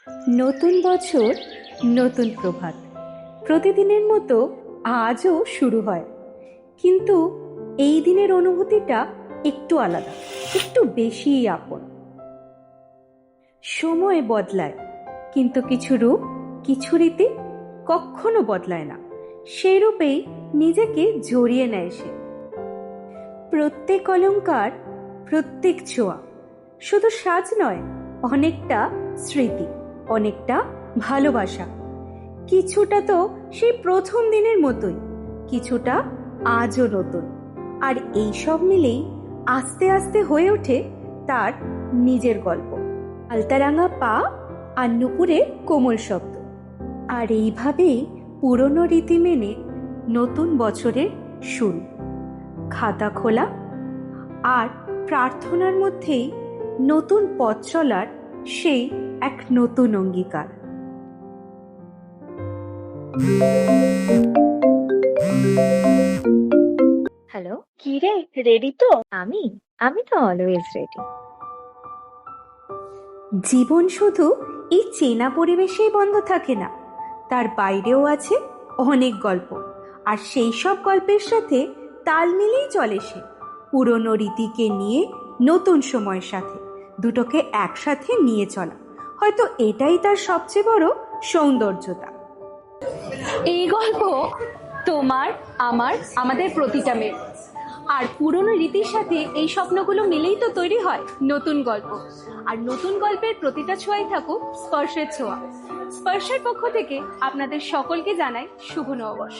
নতুন বছর, নতুন প্রভাত। প্রতিদিনের মতো আজও শুরু হয়, কিন্তু এই দিনের অনুভূতিটা একটু আলাদা, একটু বেশিই আপন। সময় বদলায়, কিন্তু কিছু রূপ, কিছু রীতি কখনো বদলায় না। সেই রূপেই নিজেকে জড়িয়ে নেয় সে। প্রত্যেক অলংকার, প্রত্যেক ছোঁয়া শুধু সাজ নয়, অনেকটা স্মৃতি, অনেকটা ভালোবাসা। কিছুটা তো সেই প্রথম দিনের মতোই, কিছুটা আজও নতুন। আর এই সব মিলেই আস্তে আস্তে হয়ে ওঠে তার নিজের গল্প। আলতারাঙা পা আর নুপুরের কোমল শব্দ, আর এইভাবেই পুরনো রীতি মেনে নতুন বছরের শুরু। খাতা খোলা আর প্রার্থনার মধ্যেই নতুন পথ চলার সেই এক নতুন অঙ্গীকার। হ্যালো, কি রে, রেডি তো? আমি আমি তো অলওয়েজ রেডি। জীবন শুধু এই চেনা পরিবেশেই বন্ধ থাকে না, তার বাইরেও আছে অনেক গল্প। আর সেই সব গল্পের সাথে তাল মিলিয়ে চলে সে। পুরনো রীতিকে নিয়ে নতুন সময়ের সাথে দুটোকে একসাথে নিয়ে চলা, হয়তো এটাই তার সবচেয়ে বড় সৌন্দর্যতা। এই গল্প তোমার, আমার, আমাদের প্রতিটা মেয়ে। আর পুরনো রীতির সাথে এই স্বপ্নগুলো মিলেই তো তৈরি হয় নতুন গল্প। আর নতুন গল্পের প্রতিটা ছোঁয়াই থাকুক স্পর্শের ছোঁয়া। স্পর্শের পক্ষ থেকে আপনাদের সকলকে জানাই শুভ নববর্ষ।